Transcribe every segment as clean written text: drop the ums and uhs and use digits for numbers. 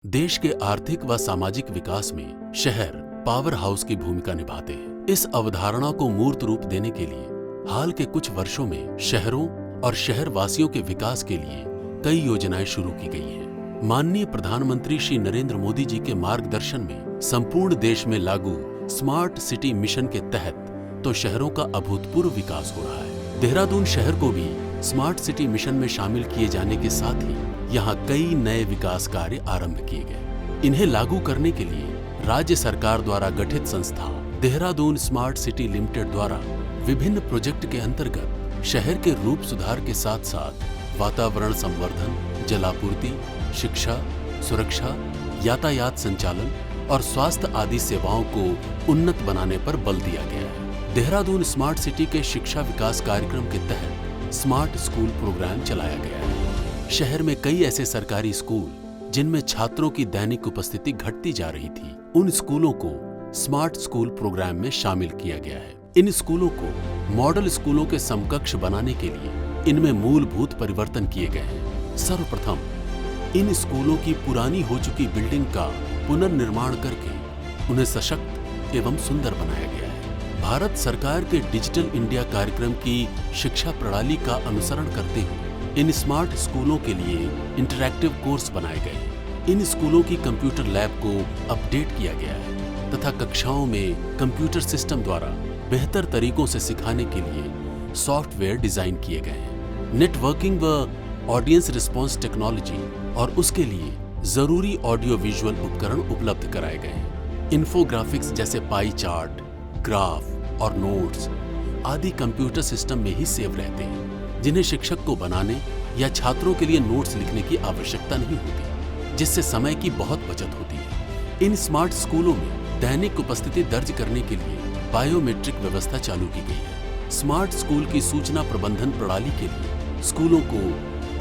देश के आर्थिक व सामाजिक विकास में शहर पावर हाउस की भूमिका निभाते हैं। इस अवधारणा को मूर्त रूप देने के लिए हाल के कुछ वर्षों में शहरों और शहरवासियों के विकास के लिए कई योजनाएं शुरू की गई हैं। माननीय प्रधानमंत्री श्री नरेंद्र मोदी जी के मार्गदर्शन में संपूर्ण देश में लागू स्मार्ट सिटी मिशन के तहत तो शहरों का अभूतपूर्व विकास हो रहा है। देहरादून शहर को भी स्मार्ट सिटी मिशन में शामिल किए जाने के साथ ही यहाँ कई नए विकास कार्य आरंभ किए गए। इन्हें लागू करने के लिए राज्य सरकार द्वारा गठित संस्था देहरादून स्मार्ट सिटी लिमिटेड द्वारा विभिन्न प्रोजेक्ट के अंतर्गत शहर के रूप सुधार के साथ साथ वातावरण संवर्धन, जलापूर्ति, शिक्षा, सुरक्षा, यातायात संचालन और स्वास्थ्य आदि सेवाओं को उन्नत बनाने पर बल दिया गया है। देहरादून स्मार्ट सिटी के शिक्षा विकास कार्यक्रम के तहत स्मार्ट स्कूल प्रोग्राम चलाया गया है। शहर में कई ऐसे सरकारी स्कूल जिनमें छात्रों की दैनिक उपस्थिति घटती जा रही थी, उन स्कूलों को स्मार्ट स्कूल प्रोग्राम में शामिल किया गया है। इन स्कूलों को मॉडल स्कूलों के समकक्ष बनाने के लिए इनमें मूलभूत परिवर्तन किए गए हैं। सर्वप्रथम इन स्कूलों की पुरानी हो चुकी बिल्डिंग का पुनर्निर्माण करके उन्हें सशक्त एवं सुंदर बनाया गया है। भारत सरकार के डिजिटल इंडिया कार्यक्रम की शिक्षा प्रणाली का अनुसरण करते हुए इन स्मार्ट स्कूलों के लिए इंटरैक्टिव कोर्स बनाए गए। इन स्कूलों की कंप्यूटर लैब को अपडेट किया गया है तथा कक्षाओं में कंप्यूटर सिस्टम द्वारा बेहतर तरीकों से सिखाने के लिए सॉफ्टवेयर डिजाइन किए गए हैं। नेटवर्किंग व ऑडियंस रिस्पॉन्स टेक्नोलॉजी और उसके लिए जरूरी ऑडियो विजुअल उपकरण उपलब्ध कराए गए हैं। इन्फोग्राफिक्स जैसे पाई चार्ट, ग्राफ और नोट्स आदि कंप्यूटर सिस्टम में ही सेव रहते हैं, जिन्हें शिक्षक को बनाने या छात्रों के लिए नोट्स लिखने की आवश्यकता नहीं होती, जिससे समय की बहुत बचत होती है। इन स्मार्ट स्कूलों में दैनिक उपस्थिति दर्ज करने के लिए बायोमेट्रिक व्यवस्था चालू की गई है। स्मार्ट स्कूल की सूचना प्रबंधन प्रणाली के लिए स्कूलों को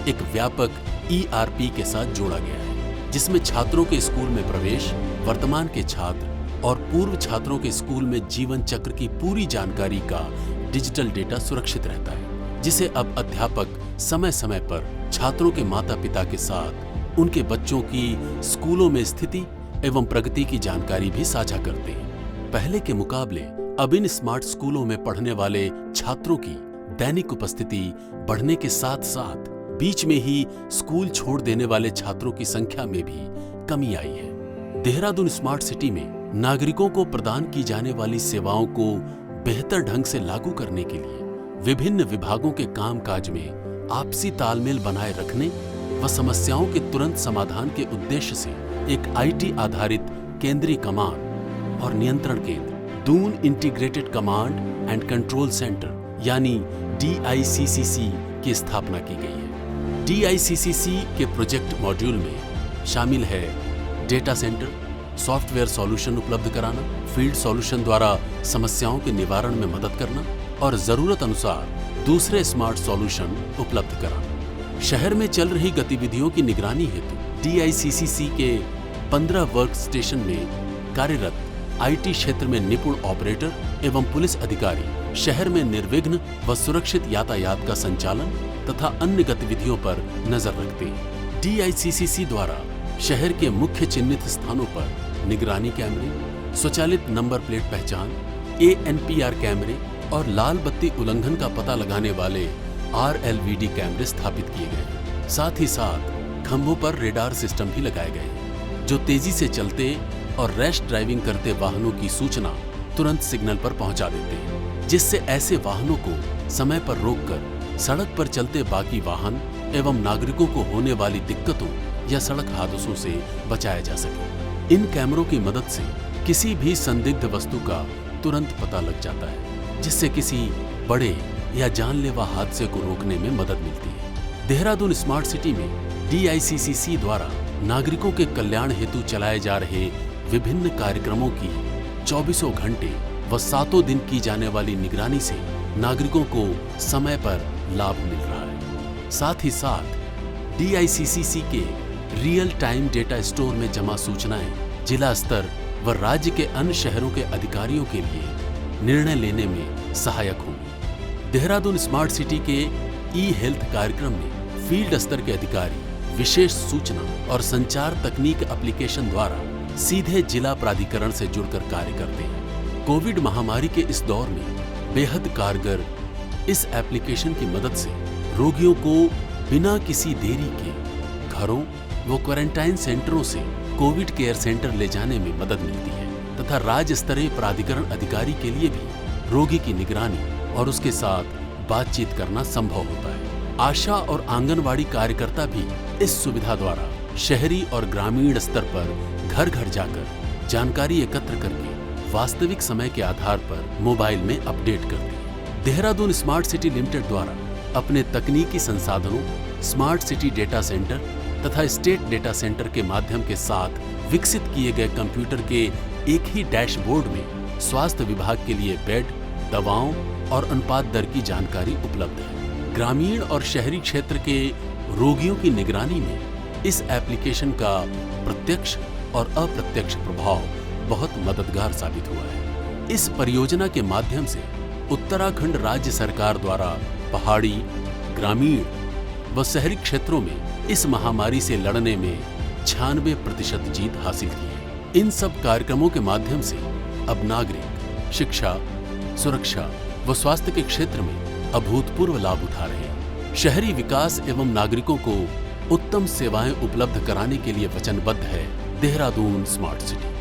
एक व्यापक ERP के साथ जोड़ा गया है, जिसमें छात्रों के स्कूल में प्रवेश, वर्तमान के छात्र और पूर्व छात्रों के स्कूल में जीवन चक्र की पूरी जानकारी का डिजिटल डेटा सुरक्षित रहता है, जिसे अब अध्यापक समय समय पर छात्रों के माता पिता के साथ उनके बच्चों की स्कूलों में स्थिति एवं प्रगति की जानकारी भी साझा करते हैं। पहले के मुकाबले अब इन स्मार्ट स्कूलों में पढ़ने वाले छात्रों की दैनिक उपस्थिति बढ़ने के साथ साथ बीच में ही स्कूल छोड़ देने वाले छात्रों की संख्या में भी कमी आई है। देहरादून स्मार्ट सिटी में नागरिकों को प्रदान की जाने वाली सेवाओं को बेहतर ढंग से लागू करने के लिए विभिन्न विभागों के कामकाज में आपसी तालमेल बनाए रखने व समस्याओं के तुरंत समाधान के उद्देश्य से एक IT आधारित केंद्रीय कमांड और नियंत्रण केंद्र Doon integrated command and control centre यानी DICCC की स्थापना की गई है। DICCC के प्रोजेक्ट मॉड्यूल में शामिल है डेटा सेंटर, सॉफ्टवेयर सॉल्यूशन उपलब्ध कराना, फील्ड सॉल्यूशन द्वारा समस्याओं के निवारण में मदद करना और जरूरत अनुसार दूसरे स्मार्ट सॉल्यूशन उपलब्ध कराना। शहर में चल रही गतिविधियों की निगरानी हेतु DICCC के 15 वर्क स्टेशन में कार्यरत IT क्षेत्र में निपुण ऑपरेटर एवं पुलिस अधिकारी शहर में निर्विघ्न व सुरक्षित यातायात का संचालन तथा अन्य गतिविधियों पर नजर रखते हैं। DICCC द्वारा शहर के मुख्य चिन्हित स्थानों पर निगरानी कैमरे, स्वचालित नंबर प्लेट पहचान, ANPR कैमरे और लाल बत्ती उल्लंघन का पता लगाने वाले RLVD कैमरे स्थापित किए गए। साथ ही साथ खंभों पर रेडार सिस्टम भी लगाए गए, जो तेजी से चलते और रैश ड्राइविंग करते वाहनों की सूचना तुरंत सिग्नल पर पहुंचा देते हैं, जिससे ऐसे वाहनों को समय पर रोककर सड़क पर चलते बाकी वाहन एवं नागरिकों को होने वाली दिक्कतों या सड़क हादसों से बचाया जा सके। इन कैमरों की मदद से किसी भी संदिग्ध वस्तु का तुरंत पता लग जाता है, जिससे किसी बड़े या जानलेवा हादसे को रोकने में मदद मिलती है। देहरादून स्मार्ट सिटी में DICCC द्वारा नागरिकों के कल्याण हेतु चलाए जा रहे विभिन्न कार्यक्रमों की 24 घंटे व 7 दिन की जाने वाली निगरानी से नागरिकों को समय पर लाभ मिल रहा है। साथ ही साथ DICCC के रियल टाइम डेटा स्टोर में जमा सूचनाएं जिला स्तर व राज्य के अन्य शहरों के अधिकारियों के लिए निर्णय लेने में सहायक होंगी। देहरादून स्मार्ट सिटी के E-हेल्थ कार्यक्रम में फील्ड स्तर के अधिकारी विशेष सूचना और संचार तकनीक एप्लीकेशन द्वारा सीधे जिला प्राधिकरण से जुड़कर कार्य करते हैं। कोविड महामारी के इस दौर में बेहद कारगर इस एप्लीकेशन की मदद से रोगियों को बिना किसी देरी के घरों व क्वारंटाइन सेंटरों से कोविड केयर सेंटर ले जाने में मदद मिलती है तथा राज्य स्तरीय प्राधिकरण अधिकारी के लिए भी रोगी की निगरानी और उसके साथ बातचीत करना संभव होता है। आशा और आंगनवाड़ी कार्यकर्ता भी इस सुविधा द्वारा शहरी और ग्रामीण स्तर पर घर घर जाकर जानकारी एकत्र करके वास्तविक समय के आधार पर मोबाइल में अपडेट करते हैं। देहरादून स्मार्ट सिटी लिमिटेड द्वारा अपने तकनीकी संसाधनों, स्मार्ट सिटी डेटा सेंटर तथा स्टेट डेटा सेंटर के माध्यम के साथ विकसित किए गए कंप्यूटर के एक ही डैशबोर्ड में स्वास्थ्य विभाग के लिए बेड, दवाओं और अनुपात दर की जानकारी उपलब्ध है। ग्रामीण और शहरी क्षेत्र के रोगियों की निगरानी में इस एप्लीकेशन का प्रत्यक्ष और अप्रत्यक्ष प्रभाव बहुत मददगार साबित हुआ है। इस परियोजना के माध्यम से उत्तराखंड राज्य सरकार द्वारा पहाड़ी, ग्रामीण व शहरी क्षेत्रों में इस महामारी से लड़ने में 96% जीत हासिल की है। इन सब कार्यक्रमों के माध्यम से अब नागरिक शिक्षा, सुरक्षा व स्वास्थ्य के क्षेत्र में अभूतपूर्व लाभ उठा रहे हैं। शहरी विकास एवं नागरिकों को उत्तम सेवाएं उपलब्ध कराने के लिए वचनबद्ध है देहरादून स्मार्ट सिटी।